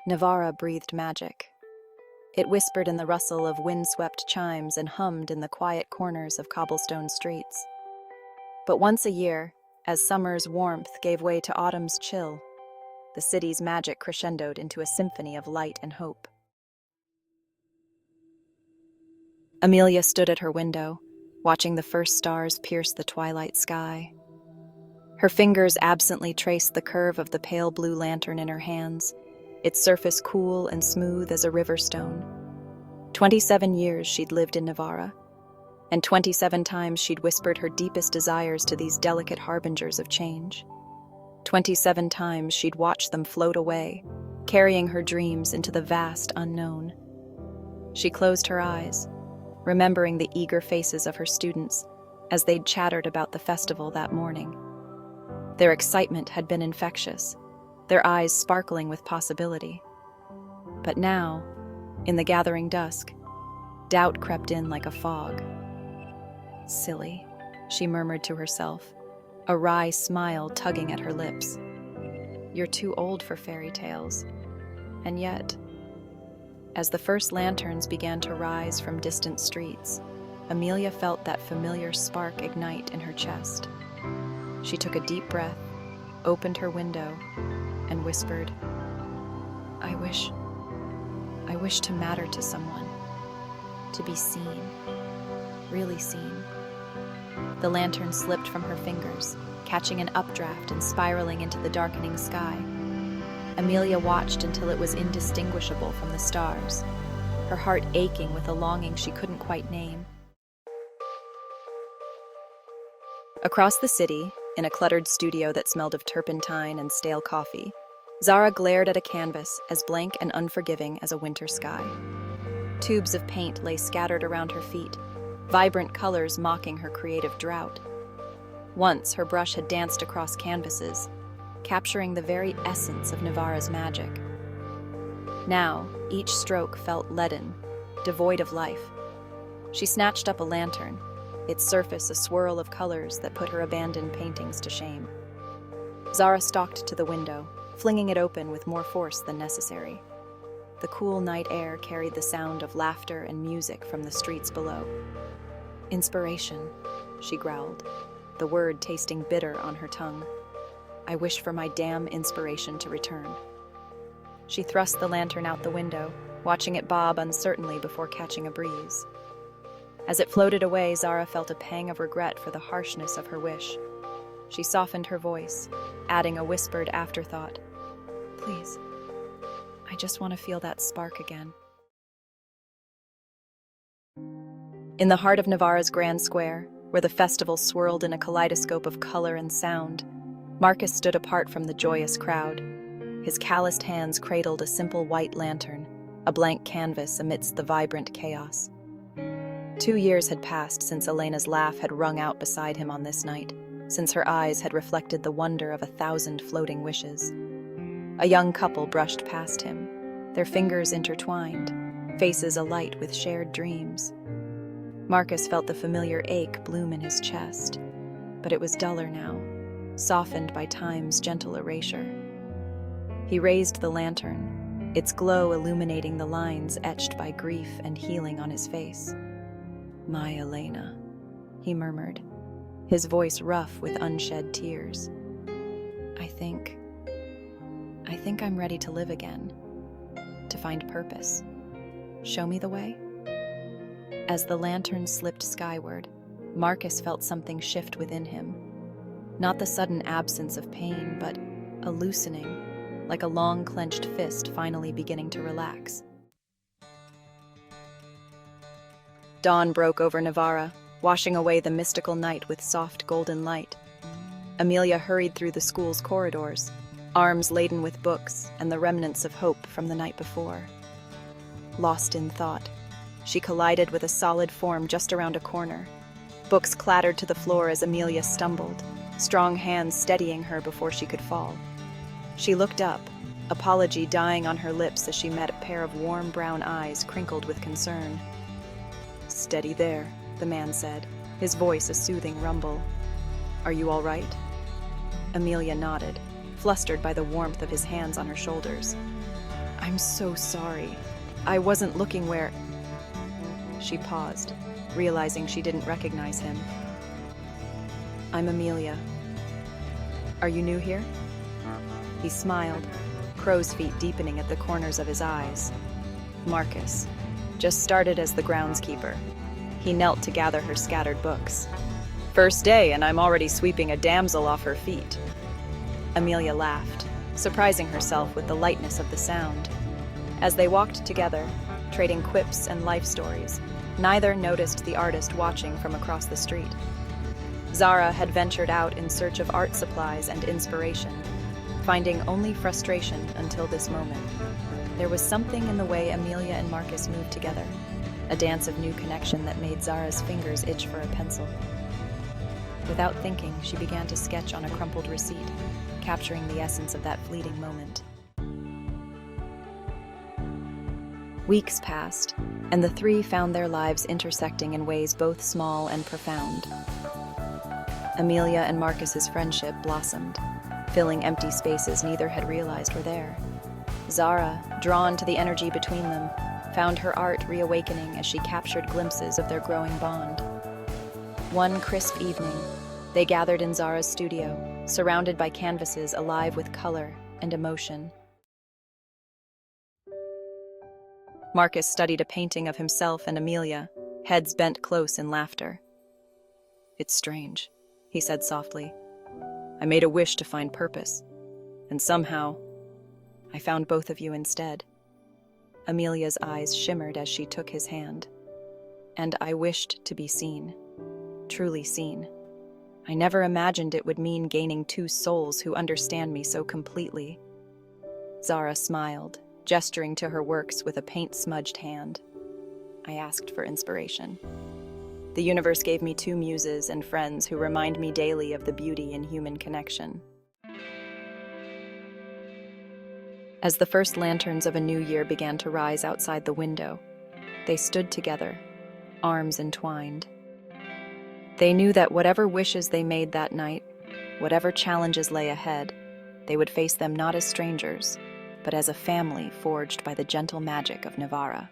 Nivara breathed magic. It whispered in the rustle of wind-swept chimes and hummed in the quiet corners of cobblestone streets. But once a year, as summer's warmth gave way to autumn's chill, the city's magic crescendoed into a symphony of light and hope. Amelia stood at her window, watching the first stars pierce the twilight sky. Her fingers absently traced the curve of the pale blue lantern in her hands, its surface cool and smooth as a river stone. 27 years she'd lived in Nivara, and 27 times she'd whispered her deepest desires to these delicate harbingers of change. 27 times she'd watched them float away, carrying her dreams into the vast unknown. She closed her eyes, remembering the eager faces of her students as they'd chattered about the festival that morning. Their excitement had been infectious, their eyes sparkling with possibility. But now, in the gathering dusk, doubt crept in like a fog. "Silly," she murmured to herself, a wry smile tugging at her lips. "You're too old for fairy tales." And yet, as the first lanterns began to rise from distant streets, Amelia felt that familiar spark ignite in her chest. She took a deep breath, opened her window, and whispered, I wish to matter to someone, to be seen, really seen." The lantern slipped from her fingers, catching an updraft and spiraling into the darkening sky. Amelia watched until it was indistinguishable from the stars, her heart aching with a longing she couldn't quite name. Across the city, in a cluttered studio that smelled of turpentine and stale coffee, Zara glared at a canvas as blank and unforgiving as a winter sky. Tubes of paint lay scattered around her feet, vibrant colors mocking her creative drought. Once her brush had danced across canvases, capturing the very essence of Nivara's magic. Now, each stroke felt leaden, devoid of life. She snatched up a lantern, its surface a swirl of colors that put her abandoned paintings to shame. Zara stalked to the window, flinging it open with more force than necessary. The cool night air carried the sound of laughter and music from the streets below. "Inspiration," she growled, the word tasting bitter on her tongue. "I wish for my damn inspiration to return." She thrust the lantern out the window, watching it bob uncertainly before catching a breeze. As it floated away, Zara felt a pang of regret for the harshness of her wish. She softened her voice, adding a whispered afterthought. "Please, I just want to feel that spark again." In the heart of Nivara's grand square, where the festival swirled in a kaleidoscope of color and sound, Marcus stood apart from the joyous crowd. His calloused hands cradled a simple white lantern, a blank canvas amidst the vibrant chaos. 2 years had passed since Elena's laugh had rung out beside him on this night, since her eyes had reflected the wonder of 1,000 floating wishes. A young couple brushed past him, their fingers intertwined, faces alight with shared dreams. Marcus felt the familiar ache bloom in his chest, but it was duller now, softened by time's gentle erasure. He raised the lantern, its glow illuminating the lines etched by grief and healing on his face. "My Elena," he murmured, his voice rough with unshed tears. I think I'm ready to live again, to find purpose. Show me the way?" As the lantern slipped skyward, Marcus felt something shift within him. Not the sudden absence of pain, but a loosening, like a long clenched fist finally beginning to relax. Dawn broke over Nivara, washing away the mystical night with soft golden light. Amelia hurried through the school's corridors, arms laden with books and the remnants of hope from the night before. Lost in thought, she collided with a solid form just around a corner. Books clattered to the floor as Amelia stumbled, strong hands steadying her before she could fall. She looked up, apology dying on her lips as she met a pair of warm brown eyes crinkled with concern. "Steady there," the man said, his voice a soothing rumble. "Are you all right?" Amelia nodded, flustered by the warmth of his hands on her shoulders. I'm so sorry. I wasn't looking where... She paused, realizing she didn't recognize him. I'm Amelia. Are you new here? He smiled, crow's feet deepening at the corners of his eyes. Marcus, just started as the groundskeeper. He knelt to gather her scattered books. First day, and I'm already sweeping a damsel off her feet. Amelia laughed, surprising herself with the lightness of the sound. As they walked together, trading quips and life stories, neither noticed the artist watching from across the street. Zara had ventured out in search of art supplies and inspiration, finding only frustration until this moment. There was something in the way Amelia and Marcus moved together, a dance of new connection that made Zara's fingers itch for a pencil. Without thinking, she began to sketch on a crumpled receipt, capturing the essence of that fleeting moment. Weeks passed, and the three found their lives intersecting in ways both small and profound. Amelia and Marcus's friendship blossomed, filling empty spaces neither had realized were there. Zara, drawn to the energy between them, found her art reawakening as she captured glimpses of their growing bond. One crisp evening, they gathered in Zara's studio, surrounded by canvases alive with color and emotion. Marcus studied a painting of himself and Amelia, heads bent close in laughter. It's strange, he said softly. I made a wish to find purpose, and somehow, I found both of you instead. Amelia's eyes shimmered as she took his hand. And I wished to be seen, truly seen. I never imagined it would mean gaining two souls who understand me so completely. Zara smiled, gesturing to her works with a paint-smudged hand. I asked for inspiration. The universe gave me two muses and friends who remind me daily of the beauty in human connection. As the first lanterns of a new year began to rise outside the window, they stood together, arms entwined. They knew that whatever wishes they made that night, whatever challenges lay ahead, they would face them not as strangers, but as a family forged by the gentle magic of Nivara.